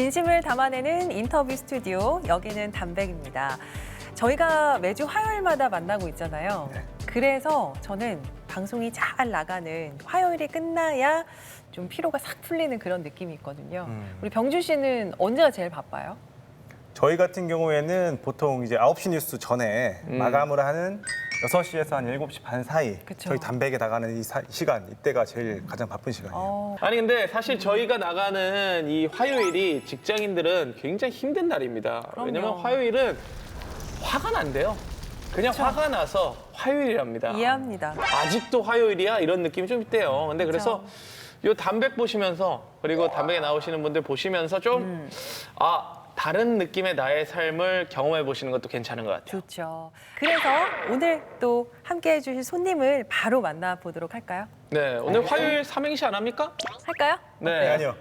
진심을 담아내는 인터뷰 스튜디오, 여기는 담백입니다. 저희가 매주 화요일마다 만나고 있잖아요. 네. 그래서 저는 방송이 잘 나가는 화요일이 끝나야 좀 피로가 싹 풀리는 그런 느낌이 있거든요. 우리 병준 씨는 언제가 제일 바빠요? 저희 같은 경우에는 보통 이제 9시 뉴스 전에 마감을 하는 6시에서 한 7시 반 사이 그쵸. 저희 담백에 나가는 이 시간, 이때가 제일 가장 바쁜 시간이에요. 아니 근데 사실 저희가 나가는 이 화요일이 직장인들은 굉장히 힘든 날입니다. 그럼요. 왜냐면 화요일은 화가 난대요. 그냥 화가 나서 화요일이랍니다. 이해합니다. 아직도 화요일이야? 이런 느낌이 좀 있대요. 근데 그래서 요 담백 보시면서 그리고 담백에 나오시는 분들 보시면서 좀 다른 느낌의 나의 삶을 경험해 보시는 것도 괜찮은 것 같아요. 좋죠. 그래서 오늘 또 함께해 주실 손님을 바로 만나보도록 할까요? 네, 오늘 화요일 삼행시 안 합니까? 할까요? 네. 아니요.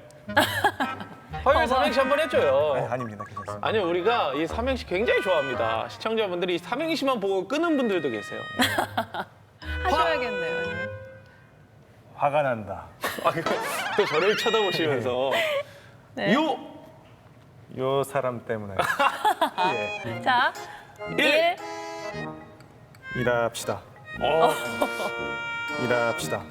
화요일 삼행시 한번 해줘요. 아닙니다. 괜찮습니다. 아니요, 우리가 이 삼행시 굉장히 좋아합니다. 시청자분들이 이 삼행시만 보고 끄는 분들도 계세요. 하셔야겠네요. 화가 난다. 또 저를 쳐다보시면서 네. 요 사람 때문에. 예. 자, 1. 일합시다. 일합시다.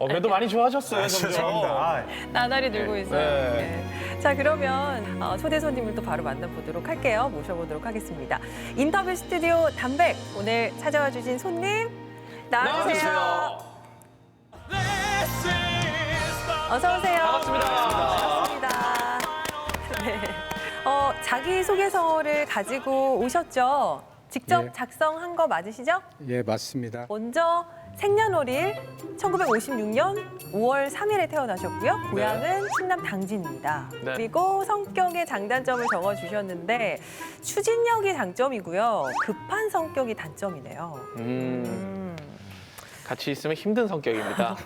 그래도 많이 좋아하셨어요, 점점. 죄송합니다. 나날이 늘고 있어요. 네. 네. 자, 그러면 초대 손님을 또 바로 만나보도록 할게요. 모셔보도록 하겠습니다. 인터뷰 스튜디오 담백, 오늘 찾아와 주신 손님 나와주세요. 나와주세요. 어서 오세요. 반갑습니다. 반갑습니다. 네. 자기소개서를 가지고 오셨죠? 직접 예. 작성한 거 맞으시죠? 예, 맞습니다. 먼저 생년월일 1956년 5월 3일에 태어나셨고요. 고향은 충남 당진입니다. 네. 그리고 성격의 장단점을 적어주셨는데 추진력이 장점이고요. 급한 성격이 단점이네요. 같이 있으면 힘든 성격입니다.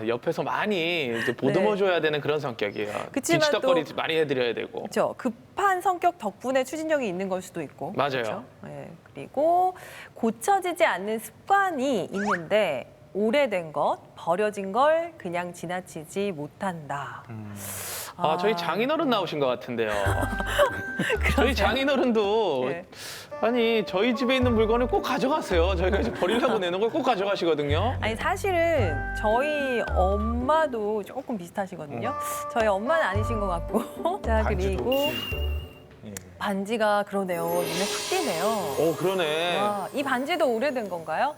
옆에서 많이 이제 보듬어줘야 되는 그런 성격이에요. 그치만 뒤치덕거리 또- 많이 해드려야 되고. 그렇죠. 급한 성격 덕분에 추진력이 있는 걸 수도 있고. 맞아요. 그렇죠? 네. 그리고 고쳐지지 않는 습관이 있는데 오래된 것, 버려진 걸 그냥 지나치지 못한다. 저희 장인어른 나오신 것 같은데요. 저희 장인어른도 네. 아니 저희 집에 있는 물건을 꼭 가져가세요. 저희가 이제 버리려고 내는 걸 꼭 가져가시거든요. 아니 사실은 저희 엄마도 조금 비슷하시거든요. 저희 엄마는 아니신 것 같고. 자, 반지도 그리고 혹시. 예. 반지가 그러네요. 눈에 확 띄네요. 그러네. 와, 이 반지도 오래된 건가요?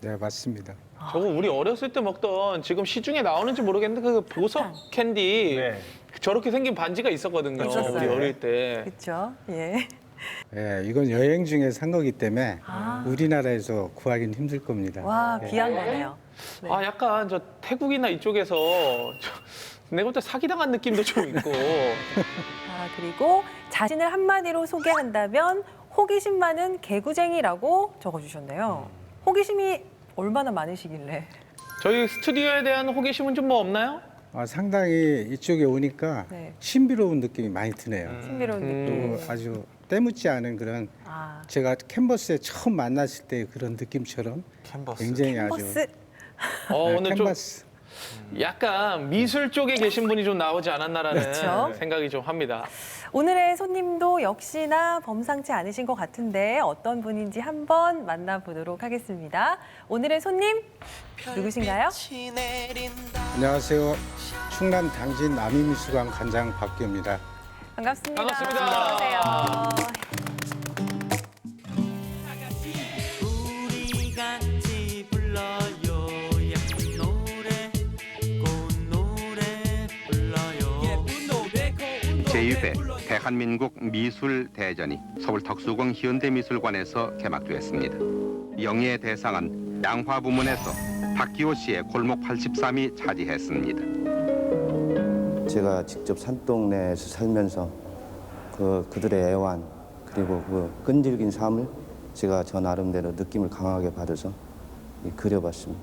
네, 맞습니다. 저거 우리 어렸을 때 먹던 지금 시중에 나오는지 모르겠는데 그 보석 캔디 네. 저렇게 생긴 반지가 있었거든요. 있었어요. 우리 어릴 때. 그렇죠. 예. 예, 이건 여행 중에 산 거기 때문에 아. 우리나라에서 구하기는 힘들 겁니다. 와, 예. 귀한 거네요. 네. 약간 저 태국이나 이쪽에서 내가 볼 때 사기당한 느낌도 좀 있고. 그리고 자신을 한마디로 소개한다면 호기심 많은 개구쟁이라고 적어주셨네요. 호기심이 얼마나 많으시길래. 저희 스튜디오에 대한 호기심은 좀 뭐 없나요? 상당히 이쪽에 오니까 네. 신비로운 느낌이 많이 드네요. 신비로운 또 느낌. 아주 때묻지 않은 그런 제가 캔버스에 처음 만났을 때 그런 느낌처럼 캔버스. 굉장히 버스. 아주 오늘 좀 캔버스. 약간 미술 쪽에 계신 분이 좀 나오지 않았나라는 그렇죠. 생각이 좀 합니다. 오늘의 손님도 역시나 범상치 않으신 것 같은데 어떤 분인지 한번 만나보도록 하겠습니다. 오늘의 손님 누구신가요? 안녕하세요. 충남 당진 남이미술관 관장 박규입니다. 반갑습니다. 반갑습니다. 안녕하세요. 우리 같이 불러요 예쁜 노래 고운 노래 불러요 예쁜 노래 고운 노래 제6회 대한민국 미술대전이 서울 덕수궁 현대미술관에서 개막되었습니다. 영예의 대상은 양화 부문에서 박기호 씨의 골목 83이 차지했습니다. 제가 직접 산동네에서 살면서 그들의 애환 그리고 그 끈질긴 삶을 제가 저 나름대로 느낌을 강하게 받아서 그려봤습니다.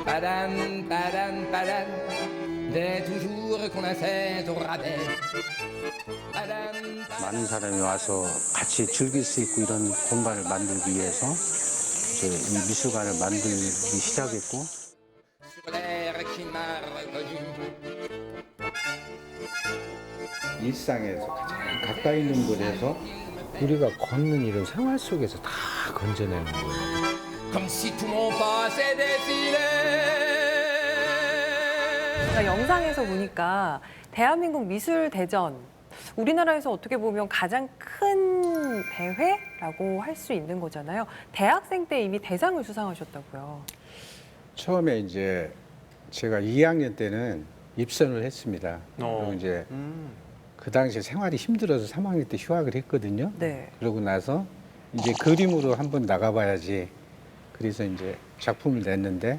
Padam, padam, padam, dès toujours qu'on a fait au rabais. Padam, 많은 사람이 와서 같이 즐길 수 있고 이런 공간을 만들기 위해서 이제 이 미술관을 만들기 시작했고 sur l'air qui m'a reconnu. 일상에서 가장 가까이 있는 곳에서 우리가 걷는 이런 생활 속에서 다 건져내는 거예요. Comme si tout mon passé défilait. 제가 영상에서 보니까 대한민국 미술대전, 우리나라에서 어떻게 보면 가장 큰 대회라고 할 수 있는 거잖아요. 대학생 때 이미 대상을 수상하셨다고요. 처음에 이제 제가 2학년 때는 입선을 했습니다. 어. 그리고 이제 그 당시에 생활이 힘들어서 3학년 때 휴학을 했거든요. 네. 그러고 나서 이제 그림으로 한번 나가봐야지. 그래서 이제 작품을 냈는데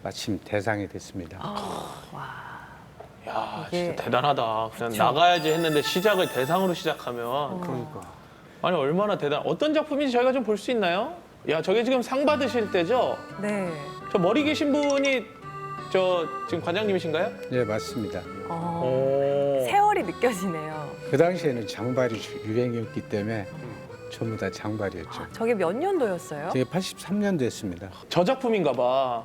마침 대상이 됐습니다. 야, 이게- 진짜 대단하다. 그냥 그쵸. 나가야지 했는데 시작을 대상으로 시작하면. 그러니까. 아니, 얼마나 어떤 작품인지 저희가 좀 볼 수 있나요? 야, 저게 지금 상 받으실 때죠? 네. 저 머리 계신 분이 지금 관장님이신가요? 네, 맞습니다. 오. 세월이 느껴지네요. 그 당시에는 장발이 유행이었기 때문에 전부 다 장발이었죠. 저게 몇 년도였어요? 제가 83년도 했습니다. 저 작품인가 봐.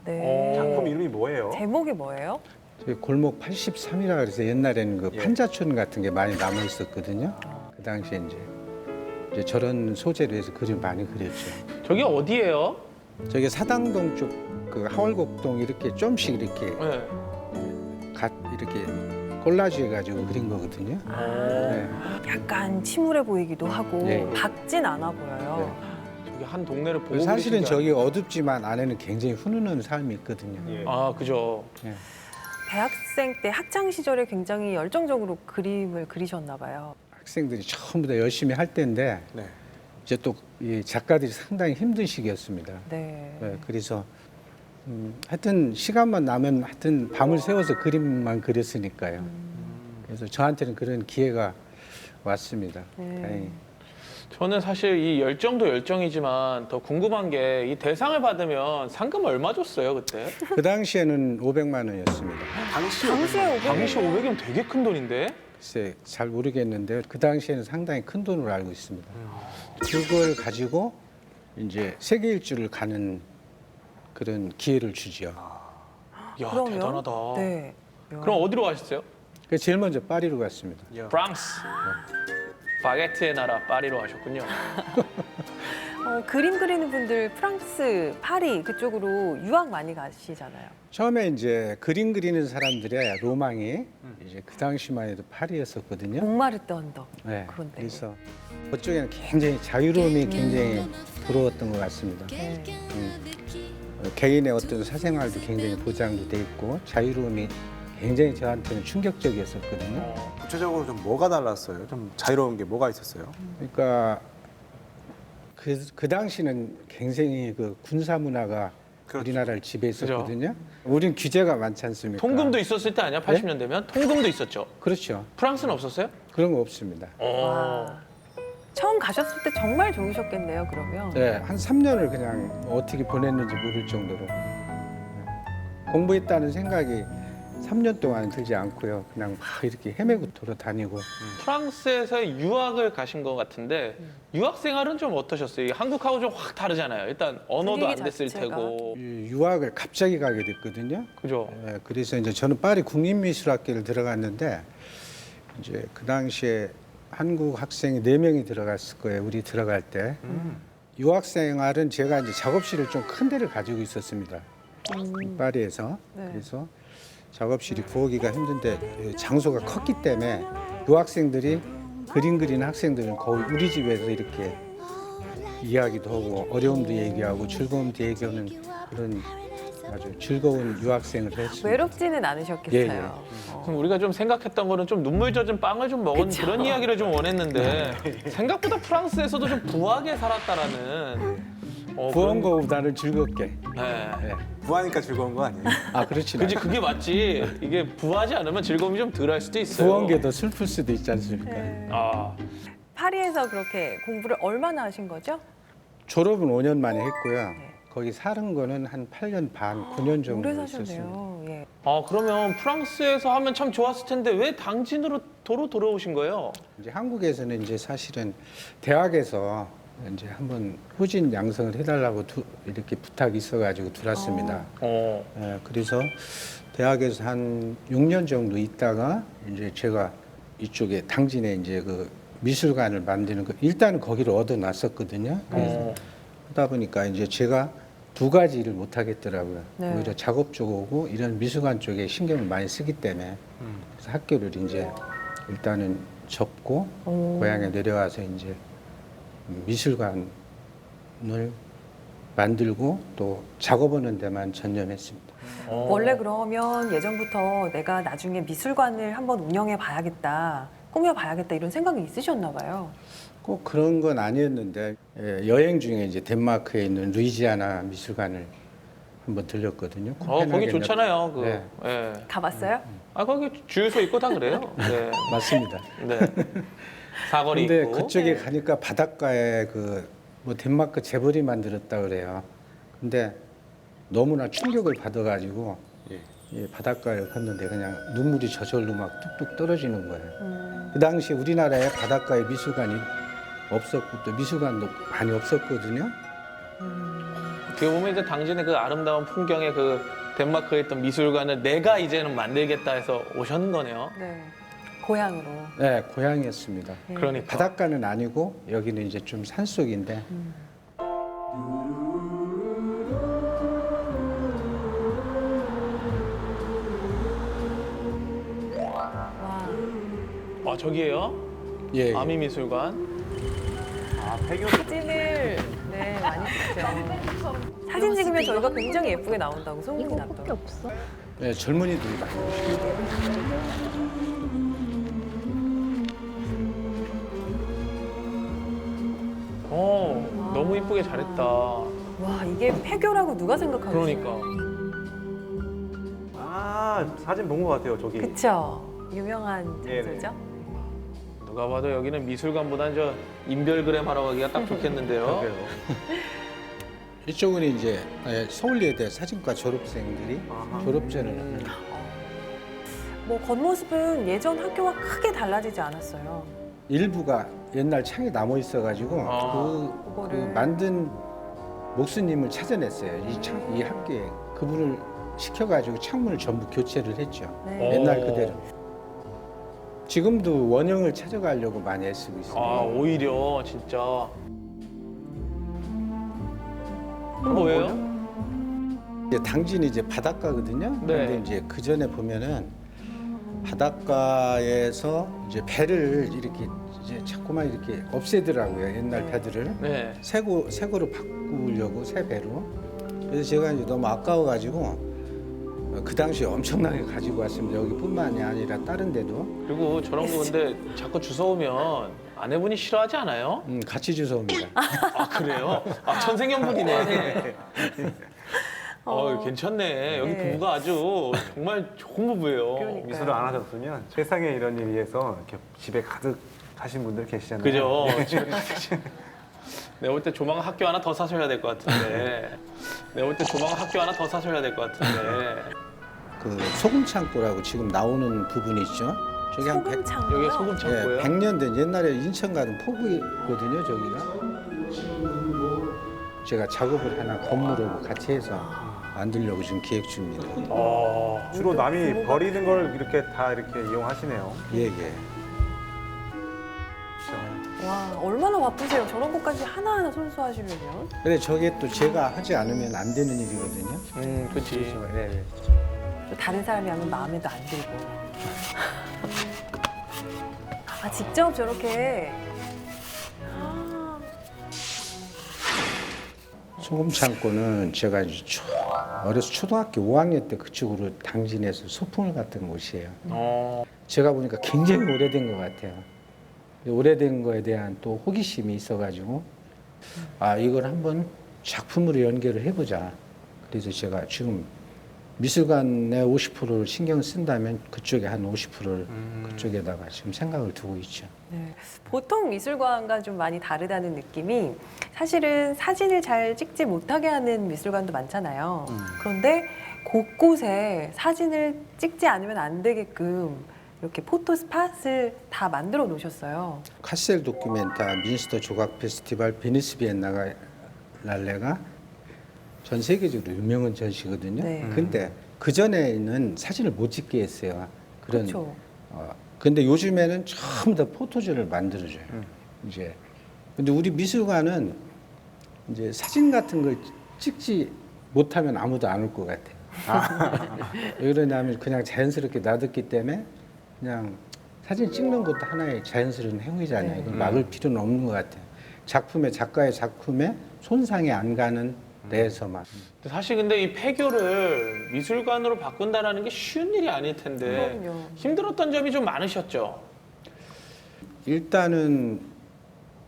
네. 작품 이름이 뭐예요? 제목이 뭐예요? 저희 골목 83이라 그래서 옛날에는 그 예. 판자촌 같은 게 많이 남아 있었거든요. 그 당시에 이제 저런 소재로 해서 그림 많이 그렸죠. 저기 어디예요? 저기 사당동 쪽 그 하월곡동 이렇게 좀씩 이렇게 네. 이렇게 콜라주 해가지고 그린 거거든요. 네. 약간 침울해 보이기도 하고 네. 밝진 않아 보여요. 저기 한 동네를 보고 사실은 계신 게 저기 어둡지만 안에는 굉장히 훈훈한 삶이 있거든요. 예. 아, 그죠. 대학생 때 학창 시절에 굉장히 열정적으로 그림을 그리셨나 봐요. 학생들이 전부 다 열심히 할 때인데 네. 이제 또 이 작가들이 상당히 힘든 시기였습니다. 네. 네, 그래서 하여튼 시간만 나면 하여튼 밤을 새워서 그림만 그렸으니까요. 그래서 저한테는 그런 기회가 왔습니다. 네. 다행히. 저는 사실 이 열정도 열정이지만 더 궁금한 게 이 대상을 받으면 상금 얼마 줬어요, 그때? 그 당시에는 500만 원이었습니다. 당시 당시에 500만 당시 500이면 되게 큰 돈인데? 글쎄 잘 모르겠는데 그 당시에는 상당히 큰 돈으로 알고 있습니다. 그걸 가지고 이제 세계 일주를 가는 그런 기회를 주죠. 야, 그러면 대단하다. 네. 그럼 어디로 가셨어요? 그래서 제일 먼저 파리로 갔습니다. 프랑스. 바게트의 나라 파리로 가셨군요. 그림 그리는 분들 프랑스, 파리 그쪽으로 유학 많이 가시잖아요. 처음에 이제 그림 그리는 사람들의 로망이 이제 그 당시만 해도 파리였었거든요. 몽마르트 언덕 네, 그런데. 그래서 그쪽에는 굉장히 자유로움이 굉장히 부러웠던 것 같습니다. 네. 개인의 어떤 사생활도 굉장히 보장도 돼 있고 자유로움이 굉장히 저한테는 충격적이었었거든요. 구체적으로 좀 뭐가 달랐어요? 좀 자유로운 게 뭐가 있었어요? 그러니까 그 당시는 굉장히 그 군사 문화가 그렇죠. 우리나라를 지배했었거든요. 우린 규제가 많지 않습니까? 통금도 있었을 때 아니야? 80년 되면? 통금도 있었죠. 그렇죠. 프랑스는 없었어요? 그런 거 없습니다. 와. 처음 가셨을 때 정말 좋으셨겠네요. 그러면. 네, 한 3년을 그냥 어떻게 보냈는지 모를 정도로 공부했다는 생각이 3년 동안 들지 않고요. 그냥 막 이렇게 헤매고 돌아다니고. 프랑스에서 유학을 가신 것 같은데 유학 생활은 좀 어떠셨어요? 한국하고 좀 확 다르잖아요. 일단 언어도 안 분위기 됐을 자체가. 테고. 이 유학을 갑자기 가게 됐거든요. 그죠? 네, 그래서 이제 저는 파리 국립미술학교를 들어갔는데 이제 그 당시에 한국 학생이 4명이 들어갔을 거예요. 우리 들어갈 때. 유학 생활은 제가 이제 작업실을 좀 큰 데를 가지고 있었습니다. 파리에서. 네. 그래서 작업실이 구하기가 힘든데 장소가 컸기 때문에 유학생들이 그림 그리는 학생들은 거의 우리 집에서 이렇게 이야기도 하고 어려움도 얘기하고 즐거움도 얘기하는 그런 아주 즐거운 유학생을 했습니다. 외롭지는 않으셨겠어요. 예, 예. 그럼 우리가 좀 생각했던 거는 좀 눈물 젖은 빵을 좀 먹은 그런 이야기를 좀 원했는데 생각보다 프랑스에서도 좀 부하게 살았다라는. 부한 거보다는 즐겁게. 네. 네. 부하니까 즐거운 거 아니에요? 아 그렇지. 그지 그게 맞지. 이게 부하지 않으면 즐거움이 좀 덜할 수도 있어요. 부한 게 더 슬플 수도 있지 않습니까? 아, 파리에서 그렇게 공부를 얼마나 하신 거죠? 졸업은 5년 만에 했고요. 거기 사는 거는 한 8년 반, 9년 정도 오래 있었습니다. 사셨네요. 예. 그러면 프랑스에서 하면 참 좋았을 텐데 왜 당진으로 도로 돌아오신 거예요? 이제 한국에서는 이제 사실은 대학에서 이제 한번 후진 양성을 해달라고 이렇게 부탁이 있어가지고 들어왔습니다. 그래서 대학에서 한 6년 정도 있다가 이제 제가 이쪽에 당진에 이제 그 미술관을 만드는 거 일단은 거기를 얻어놨었거든요. 그래서 하다 보니까 이제 제가 두 가지 일을 못 하겠더라고요. 네. 오히려 작업 쪽하고 이런 미술관 쪽에 신경을 많이 쓰기 때문에 그래서 학교를 이제 일단은 접고 고향에 내려와서 이제 미술관을 만들고 또 작업하는 데만 전념했습니다. 원래 그러면 예전부터 내가 나중에 미술관을 한번 운영해 봐야겠다, 꾸며 봐야겠다 이런 생각이 있으셨나 봐요. 꼭 그런 건 아니었는데 여행 중에 이제 덴마크에 있는 루이지아나 미술관을 한번 들렸거든요. 거기 코펜하겐에. 좋잖아요. 그. 네. 예. 가봤어요? 아 거기 주유소 있고 다 그래요. 네. 맞습니다. 네. 사거리 근데 있고. 그쪽에 가니까 바닷가에 그 뭐 덴마크 재벌이 만들었다 그래요. 근데 너무나 충격을 받아가지고 이 바닷가를 걷는데 그냥 눈물이 저절로 막 뚝뚝 떨어지는 거예요. 그 당시 우리나라에 바닷가에 미술관이 없었고 또 미술관도 많이 없었거든요. 어떻게 보면 이제 당신의 그 아름다운 풍경의 그 덴마크에 있던 미술관을 내가 이제는 만들겠다 해서 오셨는 거네요. 네. 고향으로. 네, 고향이었습니다. 그러니까. 바닷가는 아니고 여기는 이제 좀 산속인데 와. 아 저기에요? 예, 아미미술관. 아, 폐교 사진을 네 많이 찍죠. 사진 찍으면 저희가 굉장히 예쁘게 나온다고 소문이 났더라고요. 예, 젊은이들이 많이 오시고 너무 이쁘게 잘했다. 와 이게 폐교라고 누가 생각하겠어요? 그러니까. 아, 사진 본 것 같아요, 저기. 그쵸. 유명한 네네. 장소죠. 누가 봐도 여기는 미술관보단 저 인별그램 하러 가기가 딱 좋겠는데요. 그러게요. 이쪽은 이제 서울예대 사진과 졸업생들이 아하. 졸업전을 합니다. 뭐 겉모습은 예전 학교와 크게 달라지지 않았어요. 일부가 옛날 창에 남아 있어가지고 그 그거를. 만든 목수님을 찾아냈어요. 이 학교에 그분을 시켜가지고 창문을 전부 교체를 했죠. 네. 옛날 그대로. 지금도 원형을 찾아가려고 많이 애쓰고 있습니다. 아 오히려 진짜. 그건 뭐예요? 이제 당진이 이제 바닷가거든요. 네. 근데 이제 그 전에 보면은 바닷가에서 이제 배를 이렇게 이제 자꾸만 이렇게 없애더라고요. 옛날 배들을 네. 새거로 바꾸려고 새 배로. 그래서 제가 이제 너무 아까워가지고 그 당시에 엄청나게 가지고 왔습니다. 여기뿐만이 아니라 다른 데도 그리고 저런 거 근데 자꾸 주워오면 아내분이 싫어하지 않아요? 같이 주워옵니다. 아 그래요? 아 천생연분이네. 괜찮네. 여기 네. 부부가 아주 정말 좋은 부부예요. 그러니까요. 미술을 안 하셨으면 세상에 이런 일에 위해서 이렇게 집에 가득 하신 분들 계시잖아요. 그죠? 내가 볼 때 조만간 학교 하나 더 사셔야 될 것 같은데. 내가 볼 때 조만간 학교 하나 더 사셔야 될 것 같은데. 그 소금 창고라고 지금 나오는 부분이 있죠. 저기 한 100, 소금 창고요. 여기 소금 창고예요? 100년 된 옛날에 인천 가는 포구거든요. 저기가. 제가 작업을 하나 건물하고 같이 해서 만들려고 지금 기획 중입니다. 주로 남이 버리는 걸 이렇게 다 이렇게 이용하시네요. 예, 예. 와 얼마나 바쁘세요. 저런 것까지 하나하나 손수하시려면. 근데 저게 또 제가 하지 않으면 안 되는 일이거든요. 그치. 그래서 예, 예. 또 다른 사람이 하면 마음에도 안 들고. 아 직접 저렇게. 아, 소금 창고는 제가 이제 어려서 초등학교 5학년 때 그쪽으로 당진해서 소풍을 갔던 곳이에요. 제가 보니까 굉장히 오래된 것 같아요. 오래된 거에 대한 또 호기심이 있어가지고 아 이걸 한번 작품으로 연결을 해보자. 그래서 제가 지금 미술관에 50%를 신경 쓴다면 그쪽에 한 50%를 그쪽에다가 지금 생각을 두고 있죠. 네. 보통 미술관과 좀 많이 다르다는 느낌이 사실은 사진을 잘 찍지 못하게 하는 미술관도 많잖아요. 그런데 곳곳에 사진을 찍지 않으면 안 되게끔 이렇게 포토 스팟을 다 만들어 놓으셨어요. 카셀 도큐멘타 민스터 조각 페스티벌 베니스 비엔날레가 전 세계적으로 유명한 전시거든요. 네. 근데 그 전에는 사진을 못 찍게 했어요. 그런 그렇죠. 근데 요즘에는 전부 다 포토존을 만들어줘요. 이제 근데 우리 미술관은 이제 사진 같은 걸 찍지 못하면 아무도 안 올 것 같아요. 왜 그러냐면 그냥 자연스럽게 놔뒀기 때문에 그냥 사진 찍는 것도 하나의 자연스러운 행위잖아요. 이걸 막을 필요는 없는 것 같아요. 작가의 작품에 손상이 안 가는 데에서만. 사실 근데 이 폐교를 미술관으로 바꾼다라는 게 쉬운 일이 아닐 텐데 그럼요. 힘들었던 점이 좀 많으셨죠? 일단은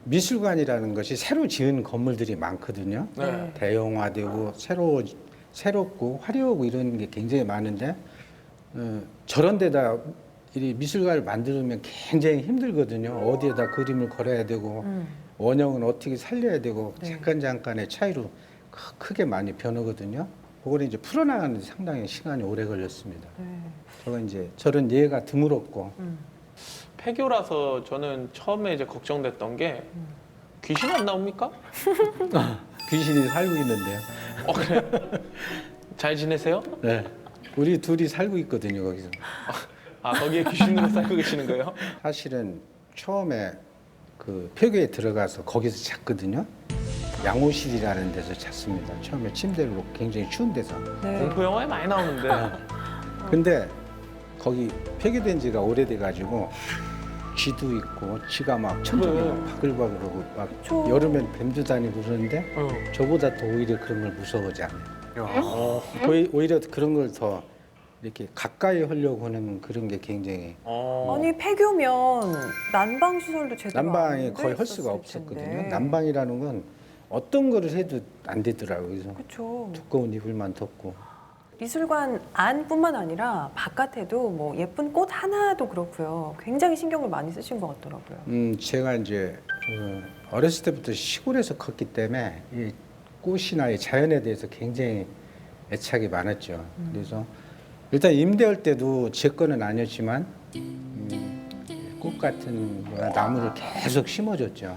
미술관이라는 것이 새로 지은 건물들이 많거든요. 네. 대형화되고 새롭고 화려하고 이런 게 굉장히 많은데 저런 데다 이 미술관을 만들면 굉장히 힘들거든요. 어디에다 그림을 걸어야 되고 원형은 어떻게 살려야 되고 네. 잠깐의 차이로 크게 많이 변하거든요. 그거를 이제 풀어나가는 데 상당히 시간이 오래 걸렸습니다. 저런 예가 드물었고 폐교라서 저는 처음에 이제 걱정됐던 게 귀신 안 나옵니까? 귀신이 살고 있는데요. 그래요? 잘 지내세요? 네. 우리 둘이 살고 있거든요, 거기서. 거기에 귀신으로 살고 계시는 거예요? 사실은 처음에 그 폐교에 들어가서 거기서 잤거든요. 양호실이라는 데서 잤습니다. 처음에 침대를 놓고 굉장히 추운 데서. 네. 공포 영화에 많이 나오는데. 근데 거기 폐교된 지가 오래돼가지고 쥐도 있고 쥐가 막 천둥이 막 바글바글하고 막 그쵸. 여름엔 뱀도 다니고 그러는데 저보다 더 오히려 그런 걸 무서워하지 않아요. 오히려 그런 걸 더 이렇게 가까이 하려고 하는 그런 게 굉장히 아니 폐교면 난방 시설도 제대로 난방이 안 거의 돼 할 수가 있었을 없었거든요. 텐데. 난방이라는 건 어떤 거를 해도 안 되더라고요. 그래서 그렇죠. 두꺼운 이불만 덮고. 미술관 안뿐만 아니라 바깥에도 뭐 예쁜 꽃 하나도 그렇고요. 굉장히 신경을 많이 쓰신 것 같더라고요. 제가 이제 어렸을 때부터 시골에서 컸기 때문에 이 꽃이나 이 자연에 대해서 굉장히 애착이 많았죠. 그래서 일단 임대할 때도 제 거는 아니었지만 꽃 같은 거나 나무를 계속 심어줬죠.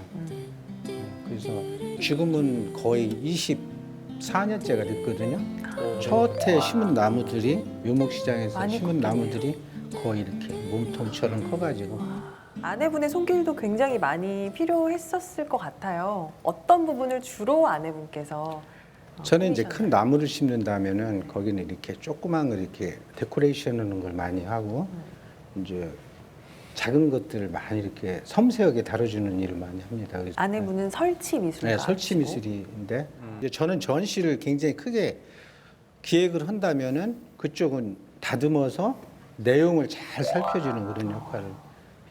그래서 지금은 거의 24년째가 됐거든요. 첫해 심은 나무들이 묘목시장에서 많이 심은 컸겠네요. 나무들이 거의 이렇게 몸통처럼 커가지고 아내분의 손길도 굉장히 많이 필요했었을 것 같아요. 어떤 부분을 주로 아내분께서 저는 이제 큰 꾸미셨나요? 나무를 심는다면은 거기는 이렇게 조그만 걸 이렇게 데코레이션하는 걸 많이 하고 이제 작은 것들을 많이 이렇게 섬세하게 다뤄주는 일을 많이 합니다. 그래서 아내분은 설치 미술가. 네, 설치 미술인데 이제 저는 전시를 굉장히 크게 기획을 한다면은 그쪽은 다듬어서 내용을 잘 살펴주는 그런 역할을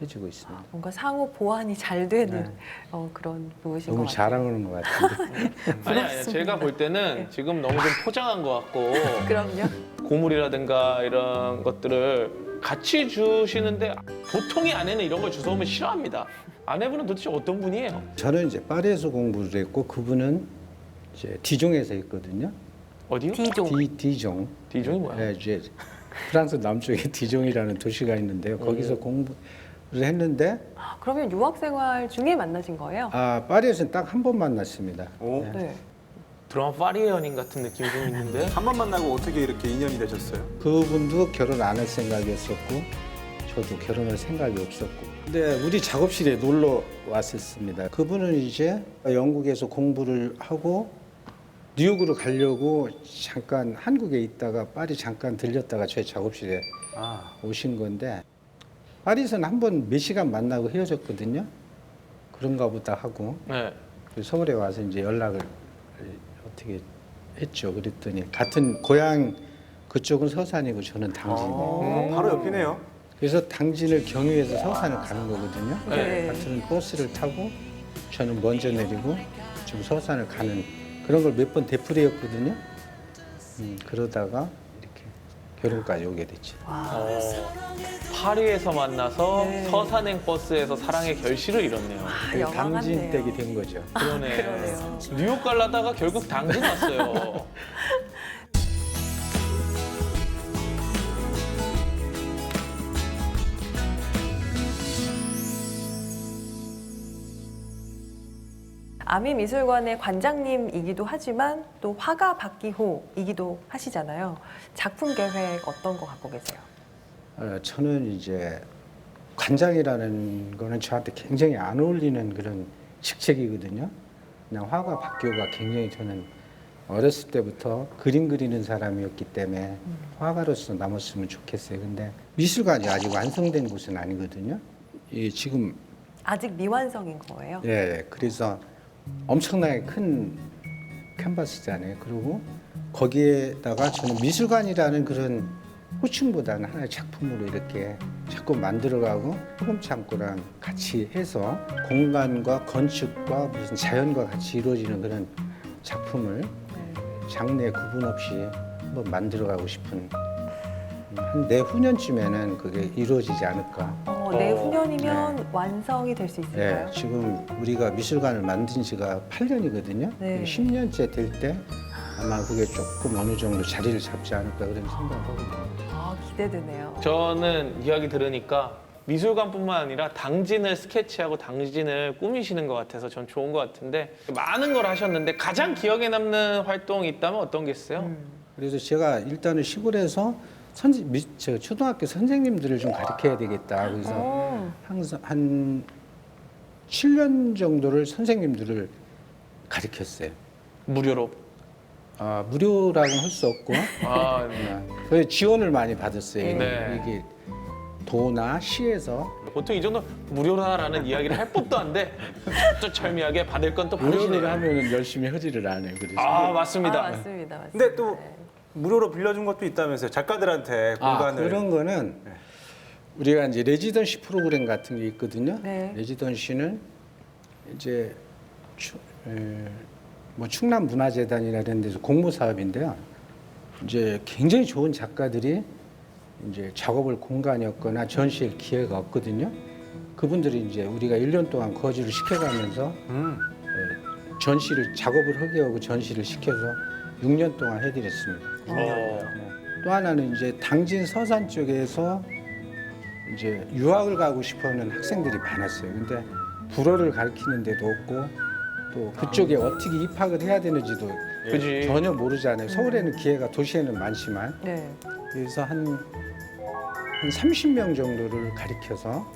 해주고 있습니다. 뭔가 상호 보완이 잘 되는 네. 그런 부분이신 너무 것 같아요. 자랑하는 것 같은데. 아니, 제가 볼 때는 지금 너무 좀 포장한 것 같고 그럼요. 고물이라든가 이런 것들을 같이 주시는데 보통의 아내는 이런 걸 주워오면 싫어합니다. 아내분은 도대체 어떤 분이에요? 저는 이제 파리에서 공부를 했고 그분은 이제 디종에서 했거든요. 어디요? D종. 디종. D종이 뭐야? 네, 이제 프랑스 남쪽에 디종이라는 도시가 있는데요. 거기서 공부를 했는데 그러면 유학 생활 중에 만나신 거예요? 파리에서는 딱 한 번 만났습니다. 오. 네. 네. 드라마 파리의 연인 같은 느낌이 좀 있는데 한 번 만나고 어떻게 이렇게 인연이 되셨어요? 그분도 결혼 안 할 생각이었었고 저도 결혼할 생각이 없었고 근데 우리 작업실에 놀러 왔었습니다. 그분은 이제 영국에서 공부를 하고 뉴욕으로 가려고 잠깐 한국에 있다가 파리 잠깐 들렸다가 저희 작업실에 오신 건데 파리에서는 한 번 몇 시간 만나고 헤어졌거든요. 그런가 보다 하고 네. 서울에 와서 이제 연락을 어떻게 했죠. 그랬더니 같은 고향 그쪽은 서산이고 저는 당진이에요. 바로 옆이네요. 그래서 당진을 경유해서 서산을 가는 거거든요. 네. 같은 버스를 타고 저는 먼저 내리고 좀 서산을 가는 그런 걸 몇 번 되풀이했거든요. 그러다가 이렇게 결혼까지 오게 됐죠. 파리에서 만나서 네. 서산행 버스에서 사랑의 결실을 이뤘네요. 영화같네요. 당진 댁이 된 거죠. 그러네. 그러네요. 뉴욕 갈라다가 결국 당진 왔어요. 아미미술관의 관장님이기도 하지만 또 화가 박기호이기도 하시잖아요. 작품 계획 어떤 거 갖고 계세요? 저는 이제 관장이라는 거는 저한테 굉장히 안 어울리는 그런 직책이거든요. 그냥 화가 박기호가 굉장히 저는 어렸을 때부터 그림 그리는 사람이었기 때문에 화가로서 남았으면 좋겠어요. 근데 미술관이 아직 완성된 곳은 아니거든요. 지금 아직 미완성인 거예요? 예, 그래서 엄청나게 큰 캔버스잖아요. 그리고 거기에다가 저는 미술관이라는 그런 호칭보다는 하나의 작품으로 이렇게 자꾸 만들어가고 소금 창고랑 같이 해서 공간과 건축과 무슨 자연과 같이 이루어지는 그런 작품을 장르에 구분 없이 한번 만들어가고 싶은 한 내후년쯤에는 그게 이루어지지 않을까. 내후년이면 완성이 될 수 있을까요? 네, 지금 우리가 미술관을 만든 지가 8년이거든요. 네. 10년째 될 때 아마 그게 조금 어느 정도 자리를 잡지 않을까 그런 생각을 하거든요. 아, 기대되네요. 저는 이야기 들으니까 미술관뿐만 아니라 당진을 스케치하고 당진을 꾸미시는 것 같아서 전 좋은 것 같은데 많은 걸 하셨는데 가장 기억에 남는 활동이 있다면 어떤 게 있어요? 그래서 제가 일단은 시골에서 저 초등학교 선생님들을 좀 가르쳐야 되겠다. 그래서 항상 한 7년 정도를 선생님들을 가르쳤어요. 무료로. 아, 무료라고는 할 수 없고 아, 네. 그래서 지원을 많이 받았어요. 네. 이게 도나 시에서 보통 이 정도 무료라는 이야기를 할 법도 한데 또 철미하게 받을 건 또 무료를 받으시네요. 하면은 열심히 허지를 안 해요. 그래서 아, 맞습니다. 맞습니다. 근데 또 무료로 빌려준 것도 있다면서요. 작가들한테 공간을. 그런 거는 우리가 이제 레지던시 프로그램 같은 게 있거든요. 네. 레지던시는 이제 뭐 충남문화재단이라는 데서 공모 사업인데요. 이제 굉장히 좋은 작가들이 이제 작업을 공간이었거나 전시할 기회가 없거든요. 그분들이 이제 우리가 1년 동안 거주를 시켜가면서 전시를 작업을 하게 하고 전시를 시켜서 6년 동안 해드렸습니다. 또 하나는 이제 당진 서산 쪽에서 이제 유학을 가고 싶어하는 학생들이 많았어요. 근데 불어를 가르치는 데도 없고 또 그쪽에 어떻게 입학을 해야 되는지도 그지. 전혀 모르잖아요. 서울에는 기회가 도시에는 많지만 네. 그래서 한 30명 정도를 가르쳐서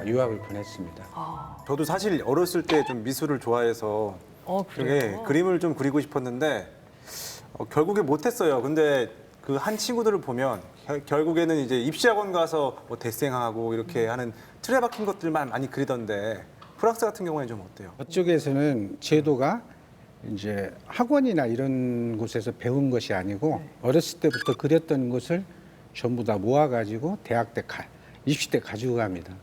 유학을 보냈습니다. 저도 사실 어렸을 때 좀 미술을 좋아해서 그래요? 되게 그림을 좀 그리고 싶었는데 결국에 못했어요. 근데 그 한 친구들을 보면 결국에는 이제 입시학원 가서 뭐 데생하고 이렇게 하는 틀에 박힌 것들만 많이 그리던데 프랑스 같은 경우에는 좀 어때요? 그쪽에서는 제도가 이제 학원이나 이런 곳에서 배운 것이 아니고 어렸을 때부터 그렸던 것을 전부 다 모아가지고 대학 때 입시 때 가지고 갑니다.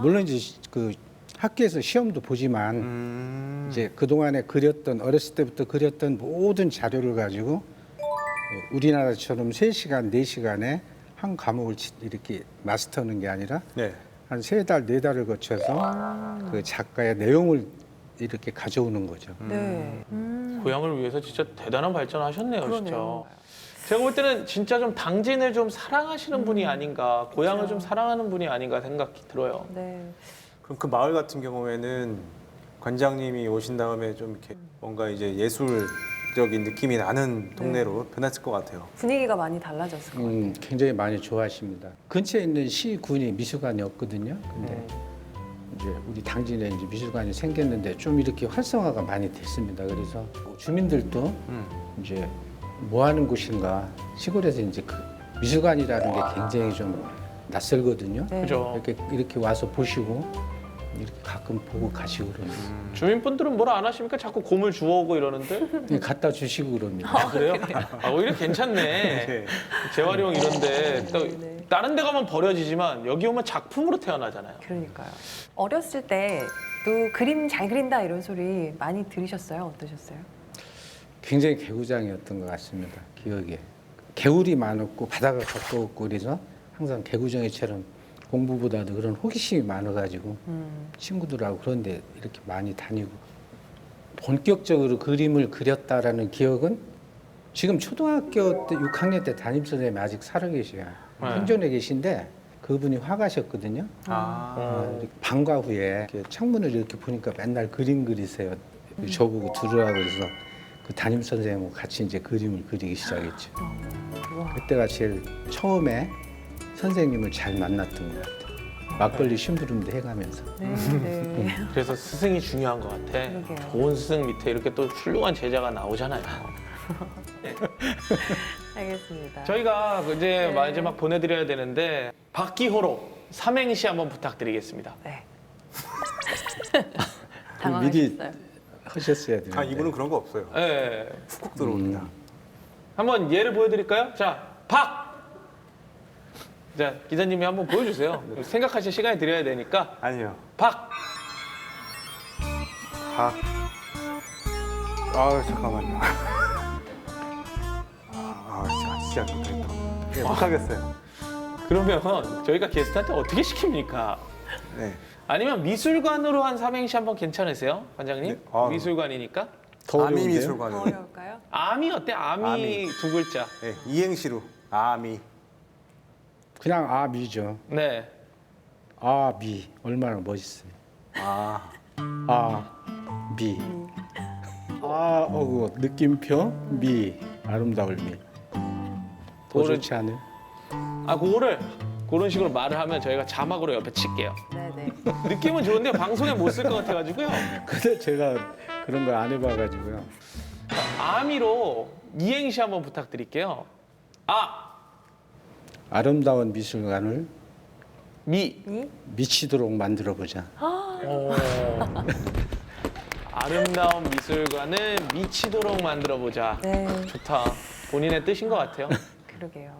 물론 이제 그 학교에서 시험도 보지만 이제 그 동안에 그렸던 어렸을 때부터 그렸던 모든 자료를 가지고 우리나라처럼 3시간, 4시간에 한 과목을 이렇게 마스터하는 게 아니라 네. 한 3달, 4달을 거쳐서 그 작가의 내용을 이렇게 가져오는 거죠. 네. 고향을 위해서 진짜 대단한 발전하셨네요, 진짜. 그러네요. 제가 볼 때는 진짜 좀 당진을 좀 사랑하시는 분이 아닌가, 고향을 좀 사랑하는 분이 아닌가 생각이 들어요. 네. 그럼 그 마을 같은 경우에는 관장님이 오신 다음에 좀 이렇게 뭔가 이제 예술적인 느낌이 나는 동네로 변했을 것 같아요. 분위기가 많이 달라졌을 것 같아요. 굉장히 많이 좋아하십니다. 근처에 있는 시군이 미술관이 없거든요. 근데 이제 우리 당진에 이제 미술관이 생겼는데 좀 이렇게 활성화가 많이 됐습니다. 그래서 주민들도 이제 뭐 하는 곳인가 시골에서 이제 그 미술관이라는 게 굉장히 좀 낯설거든요. 네. 그죠. 이렇게 와서 보시고 이렇게 가끔 보고 가시고 그럽니다. 주민분들은 뭐라 안 하십니까? 자꾸 곰을 주워오고 이러는데. 갖다 주시고 그럽니다. 아, 그래요? 아, 오히려 괜찮네. 네. 재활용 이런데 또 네. 다른 데 가면 버려지지만 여기 오면 작품으로 태어나잖아요. 그러니까요. 어렸을 때 또 그림 잘 그린다 이런 소리 많이 들으셨어요? 어떠셨어요? 굉장히 개구장이었던 것 같습니다. 기억에. 개울이 많았고 바다가 가까웠고 그래서 항상 개구장이처럼 공부보다도 그런 호기심이 많아가지고 친구들하고 그런데 이렇게 많이 다니고 본격적으로 그림을 그렸다라는 기억은 지금 초등학교 때 6학년 때 담임선생님이 아직 살아계셔요. 생존해 계신데 그분이 화가셨거든요. 이렇게 방과 후에 이렇게 창문을 이렇게 보니까 맨날 그림 그리세요. 저보고 들으라고 해서 그 담임 선생님하고 같이 이제 그림을 그리기 시작했죠. 그때가 제일 처음에 선생님을 잘 만났던 것 같아요. 막걸리 심부름도 해가면서. 네, 네. 그래서 스승이 중요한 것 같아. 그러게요. 좋은 스승 밑에 이렇게 또 훌륭한 제자가 나오잖아요. 알겠습니다. 저희가 이제 네. 마지막 보내드려야 되는데 박기호로 삼행시 한번 부탁드리겠습니다. 네. 미리 당황하셨어요. 하셨어야 되는데. 아, 이분은 그런 거 없어요. 네. 훅훅 들어옵니다. 한번 예를 보여드릴까요? 자, 박! 자, 기자님이 한번 보여주세요. 생각하실 시간이 드려야 되니까. 아니요. 박! 박. 아, 잠깐만요. 진짜 못하겠다. 네, 못하겠어요. 그러면 저희가 게스트한테 어떻게 시킵니까? 네. 아니면 미술관으로 한 삼행시 한번 괜찮으세요, 관장님? 네. 아. 미술관이니까? 더 아미 어려운데요? 미술관으로. 어려울까요? 아미 어때? 아미, 아미. 두 글자. 네, 이행시로. 아미. 그냥 아미죠. 네. 아미 얼마나 멋있어요. 아. 아미. 느낌표 미 아름다울 미. 더 그거를- 좋지 않아요? 아, 그거를 그런 식으로 말을 하면 저희가 자막으로 옆에 칠게요. 네네. 느낌은 좋은데 방송에 못 쓸 것 같아가지고요. 근데 제가 그런 걸 안 해봐가지고요. 아미로 이행시 한번 부탁드릴게요. 아, 아름다운 미술관을 미. 미치도록 만들어 보자. 오. 아름다운 미술관을 미치도록 만들어보자. 네. 좋다. 본인의 뜻인 것 같아요. 그러게요.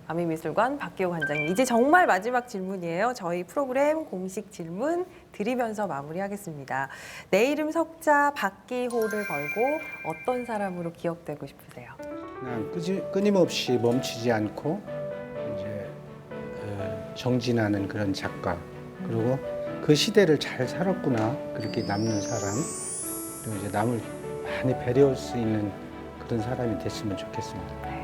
아미미술관 박기호 관장님. 이제 정말 마지막 질문이에요. 저희 프로그램 공식 질문 드리면서 마무리하겠습니다. 내 이름 석자 박기호를 걸고 어떤 사람으로 기억되고 싶으세요? 그냥 끊임없이 멈추지 않고 이제 정진하는 그런 작가, 그리고 그 시대를 잘 살았구나 그렇게 남는 사람, 그리고 이제 남을 많이 배려할 수 있는 그런 사람이 됐으면 좋겠습니다.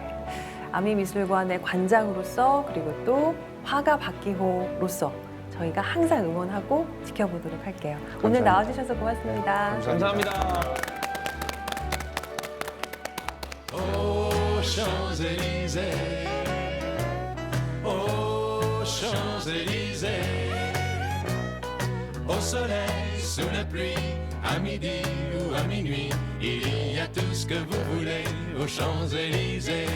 아미미술관의 관장으로서 그리고 또 화가 박기호로서 저희가 항상 응원하고 지켜보도록 할게요. 오늘 감사합니다. 나와주셔서 고맙습니다. 감사합니다. Aux Champs-Élysées, aux Champs-Élysées, au soleil, sous la pluie, à midi ou à minuit, il y a tout ce que vous voulez aux Champs-Élysées.